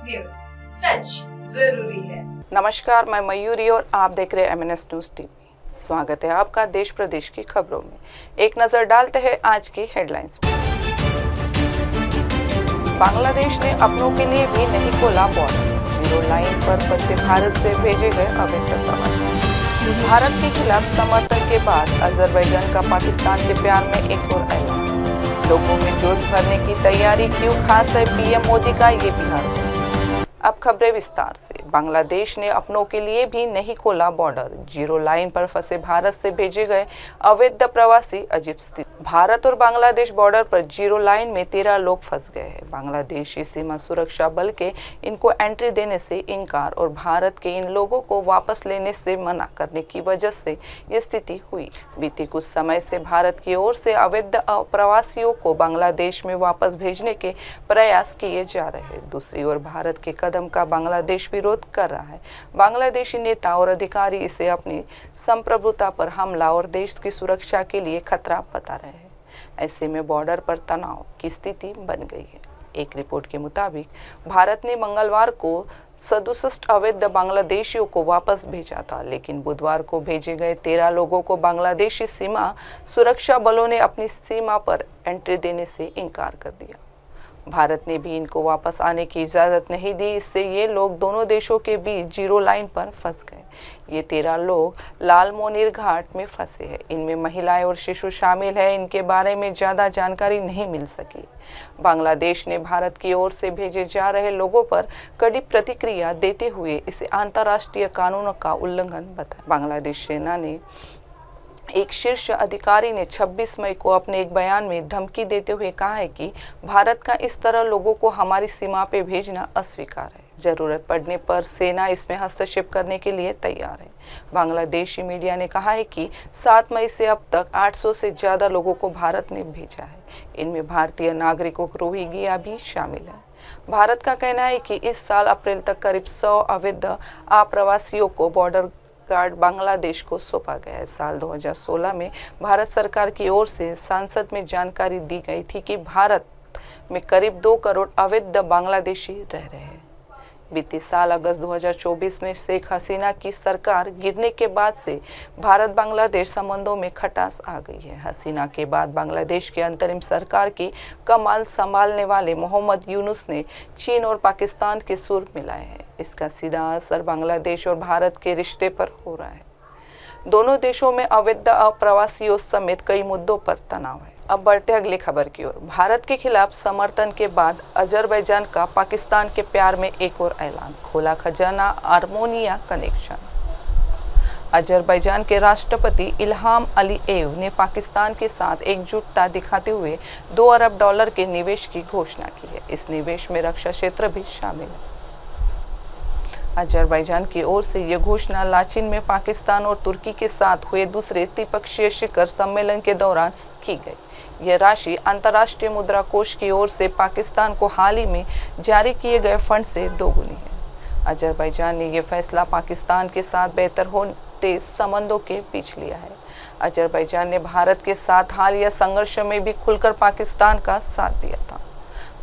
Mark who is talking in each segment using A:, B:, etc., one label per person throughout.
A: News, सच जरूरी है।
B: नमस्कार, मैं मयूरी और आप देख रहे हैं MNS न्यूज टीवी। स्वागत है आपका देश प्रदेश की खबरों में। एक नजर डालते हैं आज की हेडलाइंस में। बांग्लादेश ने अपनों के लिए भी नहीं खोला बॉर्डर, जीरो लाइन पर फंसे भारत से भेजे गए अवैध प्रवासी। भारत के खिलाफ समर्थन के बाद अजरबैजान का पाकिस्तान के प्यार में एक और ऐलान। लोगों में जोश भरने की तैयारी, क्यों खास है पीएम मोदी का ये बिहार। अब खबरें विस्तार से। बांग्लादेश ने अपनों के लिए भी नहीं खोला बॉर्डर, जीरो लाइन पर फंसे भारत से भेजे गए अवैध प्रवासी। अजीब स्थिति। भारत और बांग्लादेश बॉर्डर पर जीरो लाइन में 13 लोग फंस गए हैं। बांग्लादेशी सीमा सुरक्षा बल के इनको एंट्री देने से इनकार और भारत के इन लोगों को वापस लेने से मना करने की वजह से ये स्थिति हुई। बीते कुछ समय से भारत की ओर से अवैध प्रवासियों को बांग्लादेश में वापस भेजने के प्रयास किए जा रहे हैं। दूसरी ओर भारत के कदम का बांग्लादेश विरोध कर रहा है। बांग्लादेशी नेता और अधिकारी इसे अपनी संप्रभुता पर हमला और देश की सुरक्षा के लिए खतरा बता रहे हैं। ऐसे में बॉर्डर पर तनाव की स्थिति बन गई है। एक रिपोर्ट के मुताबिक भारत ने मंगलवार को 67 अवैध बांग्लादेशियों को वापस भेजा था, लेकिन बुधवार को भेजे गए 13 लोगों को बांग्लादेशी सीमा सुरक्षा बलों ने अपनी सीमा पर एंट्री देने से इनकार कर दिया। भारत ने भी इनको वापस आने की इजाज़त नहीं दी। इससे ये लोग दोनों देशों के बीच जीरो लाइन पर फंस गए। ये 13 लोग लालमोनीर घाट में फंसे हैं। इनमें महिलाएं और शिशु शामिल हैं। इनके बारे में ज़्यादा जानकारी नहीं मिल सकी। बांग्लादेश ने भारत की ओर से भेजे जा रहे लोगों पर कड़ी प्रतिक्रिया देते हुए इसे अंतर्राष्ट्रीय कानूनों का उल्लंघन बताया। बांग्लादेश सेना ने एक शीर्ष अधिकारी ने 26 मई को अपने एक बयान में धमकी देते हुए कहा है कि भारत का इस तरह लोगों को हमारी सीमा पे भेजना अस्वीकार है। जरूरत पड़ने पर सेना इसमें हस्तक्षेप करने के लिए तैयार है। बांग्लादेशी मीडिया ने कहा है कि 7 मई से अब तक 800 से ज़्यादा लोगों को भारत ने भेजा है। इनमें भारतीय नागरिकों रोहिंग्या भी शामिल है। भारत का कहना है कि इस साल अप्रैल तक करीब 100 अवैध आप्रवासियों को बॉर्डर गार्ड बांग्लादेश को सौंपा गया है। साल 2016 में भारत सरकार की ओर से संसद में जानकारी दी गई थी कि भारत में करीब 2 करोड़ अवैध बांग्लादेशी रह रहे हैं। बीते साल अगस्त 2024 में शेख हसीना की सरकार गिरने के बाद से भारत बांग्लादेश संबंधों में खटास आ गई है। हसीना के बाद बांग्लादेश की अंतरिम सरकार की कमान संभालने वाले मोहम्मद यूनुस ने चीन और पाकिस्तान के सुर मिलाए हैं। इसका सीधा असर बांग्लादेश और भारत के रिश्ते पर हो रहा है। दोनों देशों में अवैध प्रवासियों समेत कई मुद्दों पर तनाव है। अब बढ़ते अगली खबर की ओर। भारत के खिलाफ समर्थन के बाद अजरबैजान का पाकिस्तान के प्यार में एक और ऐलान, खोला खजाना आर्मेनिया कनेक्शन। अजरबैजान के राष्ट्रपति इल्हाम अलीएव ने पाकिस्तान के साथ एकजुटता दिखाते हुए $2 अरब के निवेश की घोषणा की है। इस निवेश में रक्षा क्षेत्र भी शामिल है। अजरबैजान की ओर से यह घोषणा लाचिन में पाकिस्तान और तुर्की के साथ हुए दूसरे त्रिपक्षीय शिखर सम्मेलन के दौरान की गई। यह राशि अंतर्राष्ट्रीय मुद्रा कोष की ओर से पाकिस्तान को हाल ही में जारी किए गए फंड से दोगुनी है। अजरबैजान ने यह फैसला पाकिस्तान के साथ बेहतर होते संबंधों के बीच लिया है। अजरबैजान ने भारत के साथ हालिया संघर्ष में भी खुलकर पाकिस्तान का साथ दिया था।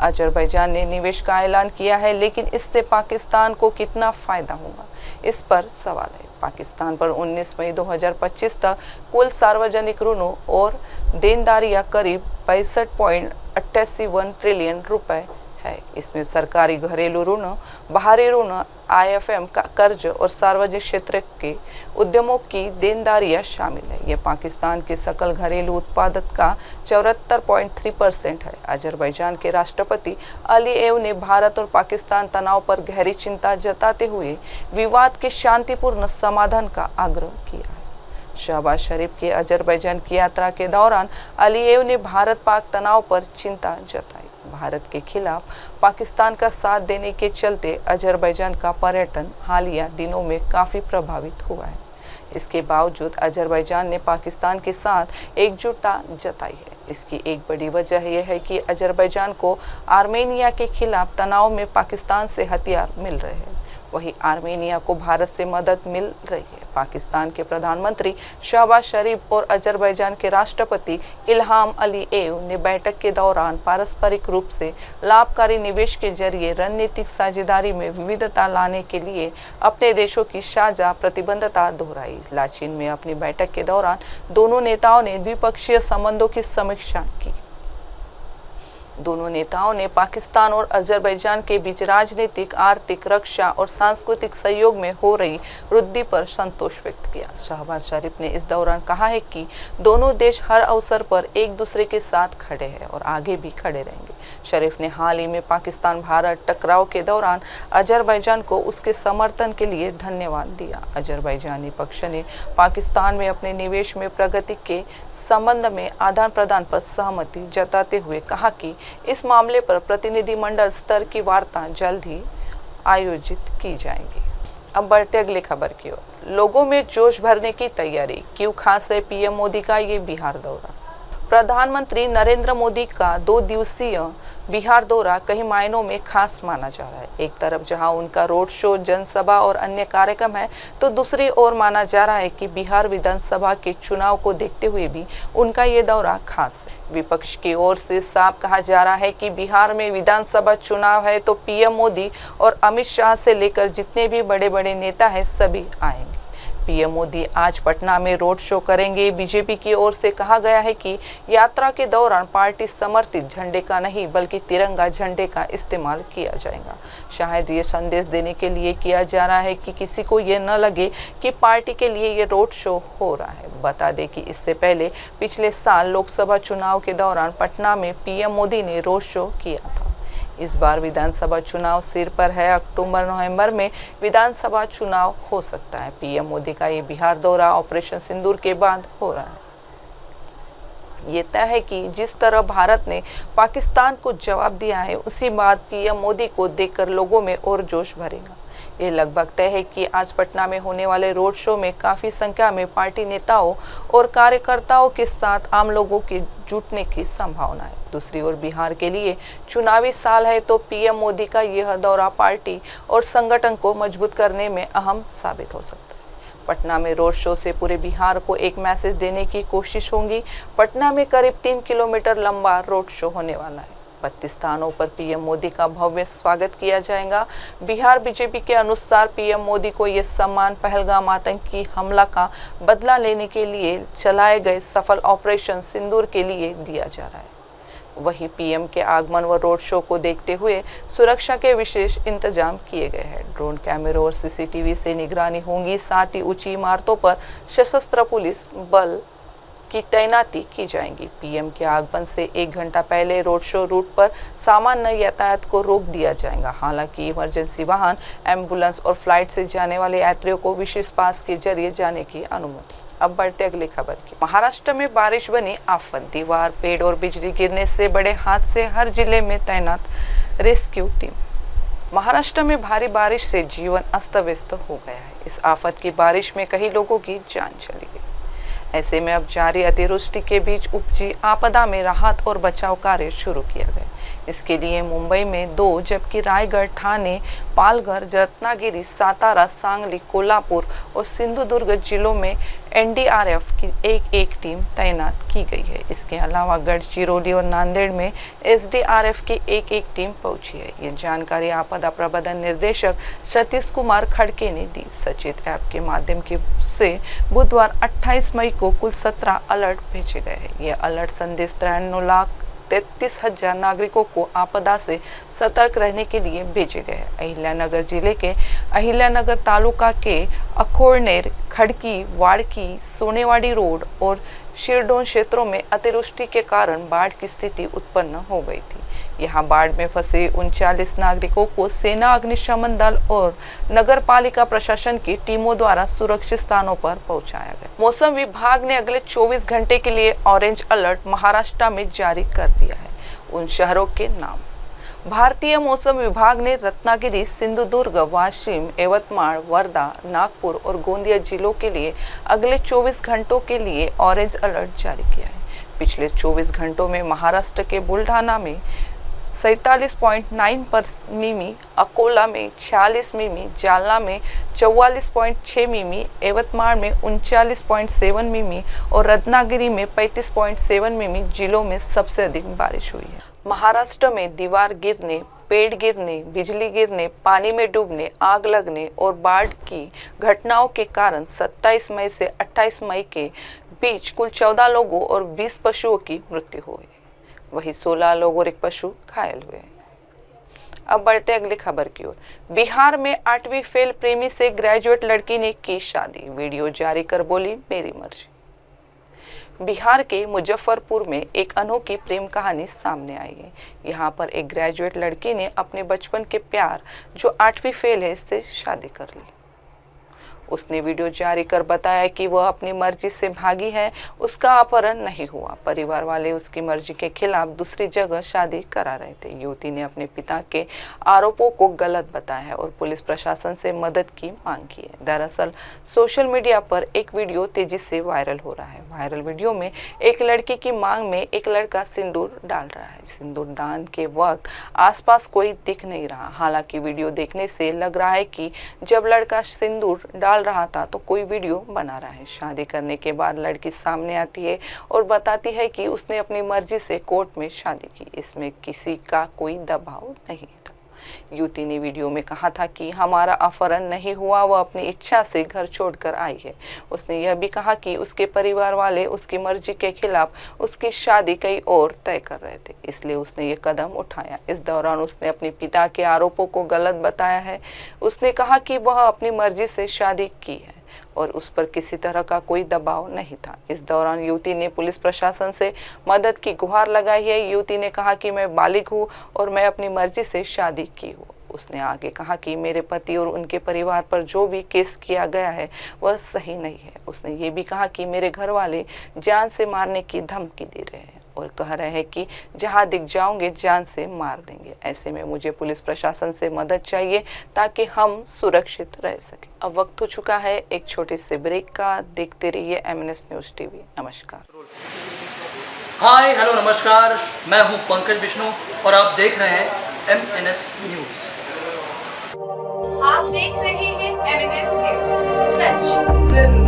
B: अजरबैजान ने निवेश का ऐलान किया है, लेकिन इससे पाकिस्तान को कितना फायदा होगा, इस पर सवाल है। पाकिस्तान पर 19 मई 2025 तक कुल सार्वजनिक ऋणों और देनदारियां करीब 65.81 ट्रिलियन रुपए है। इसमें सरकारी घरेलू ऋण, बाहरी ऋण, IFM का कर्ज और सार्वजनिक क्षेत्र के उद्यमों की देनदारियां शामिल है। यह पाकिस्तान के सकल घरेलू उत्पाद का 74.3% है। अजरबैजान के राष्ट्रपति अलीएव ने भारत और पाकिस्तान तनाव पर गहरी चिंता जताते हुए विवाद के शांतिपूर्ण समाधान का आग्रह किया है। शहबाज शरीफ की अजरबैजान की यात्रा के दौरान अलीएव ने भारत पाक तनाव पर चिंता जताई। भारत के खिलाफ पाकिस्तान का साथ देने के चलते अजरबैजान का पर्यटन हालिया दिनों में काफ़ी प्रभावित हुआ है। इसके बावजूद अजरबैजान ने पाकिस्तान के साथ एकजुटता जताई है। इसकी एक बड़ी वजह यह है कि अजरबैजान को आर्मेनिया के खिलाफ तनाव में पाकिस्तान से हथियार मिल रहे हैं। वहीं आर्मेनिया को भारत से मदद मिल रही है। पाकिस्तान के प्रधानमंत्री शहबाज शरीफ और अजरबैजान के राष्ट्रपति इल्हाम अलीएव ने बैठक के दौरान पारस्परिक रूप से लाभकारी निवेश के जरिए रणनीतिक साझेदारी में विविधता लाने के लिए अपने देशों की साझा प्रतिबद्धता दोहराई। लाचीन में अपनी बैठक के दौरान दोनों नेताओं ने द्विपक्षीय संबंधों की समीक्षा की। दोनों नेताओं ने पाकिस्तान और अजरबैजान के बीच राजनीतिक, आर्थिक, रक्षा और सांस्कृतिक सहयोग में हो रही वृद्धि पर संतोष व्यक्त किया। शहबाज शरीफ ने इस दौरान कहा है कि दोनों देश हर अवसर पर एक दूसरे के साथ खड़े हैं और आगे भी खड़े रहेंगे। शरीफ ने हाल ही में पाकिस्तान भारत टकराव के दौरान अजरबैजान को उसके समर्थन के लिए धन्यवाद दिया। अजरबैजानी पक्ष ने पाकिस्तान में अपने निवेश में प्रगति के संबंध में आदान प्रदान पर सहमति जताते हुए कहा कि इस मामले पर प्रतिनिधिमंडल स्तर की वार्ता जल्द ही आयोजित की जाएगी। अब बढ़ते अगली खबर की ओर। लोगों में जोश भरने की तैयारी, क्यों खास है पीएम मोदी का ये बिहार दौरा। प्रधानमंत्री नरेंद्र मोदी का 2 दिवसीय बिहार दौरा कई मायनों में खास माना जा रहा है। एक तरफ जहां उनका रोड शो, जनसभा और अन्य कार्यक्रम है, तो दूसरी ओर माना जा रहा है कि बिहार विधानसभा के चुनाव को देखते हुए भी उनका ये दौरा खास है। विपक्ष की ओर से साफ कहा जा रहा है कि बिहार में विधानसभा चुनाव है तो पीएम मोदी और अमित शाह से लेकर जितने भी बड़े बड़े नेता हैं सभी आएंगे। पीएम मोदी आज पटना में रोड शो करेंगे। बीजेपी की ओर से कहा गया है कि यात्रा के दौरान पार्टी समर्थित झंडे का नहीं बल्कि तिरंगा झंडे का इस्तेमाल किया जाएगा। शायद ये संदेश देने के लिए किया जा रहा है कि किसी को ये न लगे कि पार्टी के लिए ये रोड शो हो रहा है। बता दें कि इससे पहले पिछले साल लोकसभा चुनाव के दौरान पटना में पीएम मोदी ने रोड शो किया था। इस बार विधानसभा चुनाव सिर पर है। अक्टूबर-नवंबर में विधानसभा चुनाव हो सकता है। पीएम मोदी का ये बिहार दौरा ऑपरेशन सिंदूर के बाद हो रहा है। ये तय है कि जिस तरह भारत ने पाकिस्तान को जवाब दिया है, उसी बात पीएम मोदी को देखकर लोगों में और जोश भरेगा। ये लगभग तय है कि आज पटना में होने वाले रोड शो में काफी संख्या में पार्टी नेताओं और कार्यकर्ताओं के साथ आम लोगों के जुटने की संभावना है। दूसरी ओर बिहार के लिए चुनावी साल है तो पीएम मोदी का यह दौरा पार्टी और संगठन को मजबूत करने में अहम साबित हो सकता है। पटना में रोड शो से पूरे बिहार को एक मैसेज देने की कोशिश होगी। पटना में करीब 3 किलोमीटर लंबा रोड शो होने वाला है। 32 स्थानों पर पीएम मोदी का भव्य स्वागत किया जाएगा। बिहार बीजेपी के अनुसार पीएम मोदी को यह सम्मान पहलगाम आतंकी हमला का बदला लेने के लिए चलाए गए सफल ऑपरेशन सिंदूर के लिए दिया जा रहा है। वहीं पीएम के आगमन व रोड शो को देखते हुए सुरक्षा के विशेष इंतजाम किए गए हैं। ड्रोन कैमरों और सीसीटीवी से निगरानी होगी। साथ ही ऊंची इमारतों पर सशस्त्र पुलिस बल की तैनाती की जाएगी। पीएम के आगमन से 1 घंटा पहले रोड शो रूट पर सामान्य यातायात को रोक दिया जाएगा। हालांकि इमरजेंसी वाहन, एम्बुलेंस और फ्लाइट से जाने वाले यात्रियों को विशेष पास के जरिए जाने की अनुमति। अब बढ़ते अगली खबर की। महाराष्ट्र में बारिश बनी आफत। दीवार, पेड़ और बिजली गिरने से बड़े हादसे। हर जिले में तैनात रेस्क्यू टीम। महाराष्ट्र में भारी बारिश से जीवन अस्त व्यस्त हो गया है। इस आफत की बारिश में कई लोगों की जान चली गई। ऐसे में अब जारी अतिवृष्टि के बीच उपजी आपदा में राहत और बचाव कार्य शुरू किया गया। इसके लिए मुंबई में 2 जबकि रायगढ़, ठाणे, पालघर, रत्नागिरी, सातारा, सांगली, कोल्हापुर और सिंधुदुर्ग जिलों में एनडीआरएफ की एक टीम तैनात की गई है। इसके अलावा गढ़चिरौली और नांदेड़ में एसडीआरएफ की एक टीम पहुंची है। ये जानकारी आपदा प्रबंधन निर्देशक सतीश कुमार खड़के ने दी। सचेत ऐप के माध्यम से बुधवार 28 मई को कुल 17 अलर्ट भेजे गए हैं। ये अलर्ट संदेश 93,33,000 नागरिकों को आपदा से सतर्क रहने के लिए भेजे गए हैं। अहिल्यानगर जिले के अहिल्यानगर तालुका के अखोरनेर, खड़की, वाड़की, सोनेवाड़ी रोड और शिरडोन क्षेत्रों में अतिवृष्टि के कारण बाढ़ की स्थिति उत्पन्न हो गई थी। यहाँ बाढ़ में फंसे 39 नागरिकों को सेना, अग्निशमन दल और नगर पालिका प्रशासन की टीमों द्वारा सुरक्षित स्थानों पर पहुंचाया गया। मौसम विभाग ने अगले 24 घंटे के लिए ऑरेंज अलर्ट महाराष्ट्र में जारी कर दिया है। उन शहरों के नाम। भारतीय मौसम विभाग ने रत्नागिरी, सिंधुदुर्ग, वाशिम, यवतमाळ, वर्धा, नागपुर और गोंदिया जिलों के लिए अगले 24 घंटों के लिए ऑरेंज अलर्ट जारी किया है। पिछले 24 घंटों में महाराष्ट्र के बुल्ढाना में 47.9 मिमी, अकोला में 46 मिमी, जालना में 44.6 मिमी, यवतमाल में 39.7 मिमी और रत्नागिरी में 35.7 मिमी जिलों में सबसे अधिक बारिश हुई है। महाराष्ट्र में दीवार गिरने, पेड़ गिरने, बिजली गिरने, पानी में डूबने, आग लगने और बाढ़ की घटनाओं के कारण 27 मई से 28 मई के बीच कुल 14 लोगों और 20 पशुओं की मृत्यु हुई। वहीं 16 लोग और एक पशु घायल हुए। अब बढ़ते अगली खबर की ओर। बिहार में 8वीं फेल प्रेमी से ग्रेजुएट लड़की ने की शादी, वीडियो जारी कर बोली मेरी मर्जी। बिहार के मुजफ्फरपुर में एक अनोखी प्रेम कहानी सामने आई है। यहाँ पर एक ग्रेजुएट लड़की ने अपने बचपन के प्यार जो 8वीं फेल है इससे शादी कर ली। उसने वीडियो जारी कर बताया कि वह अपनी मर्जी से भागी है, उसका अपहरण नहीं हुआ। परिवार वाले उसकी मर्जी के खिलाफ दूसरी जगह शादी करा रहे थे। युवती ने अपने पिता के आरोपों को गलत बताया है और पुलिस प्रशासन से मदद की मांग की है। दरअसल सोशल मीडिया पर एक वीडियो तेजी से वायरल हो रहा है। वायरल वीडियो में एक लड़की की मांग में एक लड़का सिंदूर डाल रहा है। सिंदूर दान के वक्त आसपास कोई दिख नहीं रहा। हालांकि वीडियो देखने से लग रहा है कि जब लड़का सिंदूर डाल रहा था तो कोई वीडियो बना रहा है। शादी करने के बाद लड़की सामने आती है और बताती है कि उसने अपनी मर्जी से कोर्ट में शादी की, इसमें किसी का कोई दबाव नहीं था। युवती ने वीडियो में कहा था कि हमारा अपहरण नहीं हुआ, वह अपनी इच्छा से घर छोड़कर आई है। उसने यह भी कहा कि उसके परिवार वाले उसकी मर्जी के खिलाफ उसकी शादी कई और तय कर रहे थे, इसलिए उसने ये कदम उठाया। इस दौरान उसने अपने पिता के आरोपों को गलत बताया है। उसने कहा कि वह अपनी मर्जी से शादी की है और उस पर किसी तरह का कोई दबाव नहीं था। इस दौरान युवती ने पुलिस प्रशासन से मदद की गुहार लगाई है। युवती ने कहा कि मैं बालिग हूँ और मैं अपनी मर्जी से शादी की हूँ। उसने आगे कहा कि मेरे पति और उनके परिवार पर जो भी केस किया गया है वह सही नहीं है। उसने ये भी कहा कि मेरे घर वाले जान से मारने की धमकी दे रहे हैं और कह रहे हैं कि जहां दिख जाओगे जान से मार देंगे। ऐसे में मुझे पुलिस प्रशासन से मदद चाहिए ताकि हम सुरक्षित रह सकें। अब वक्त हो चुका है एक छोटे से ब्रेक का। देखते रहिए MNS न्यूज टीवी। नमस्कार।
C: हाय हेलो नमस्कार, मैं हूं पंकज विष्णु और आप देख रहे हैं MNS न्यूज।
A: आप देख रहे हैं MNS न्यूज, सच जरूर।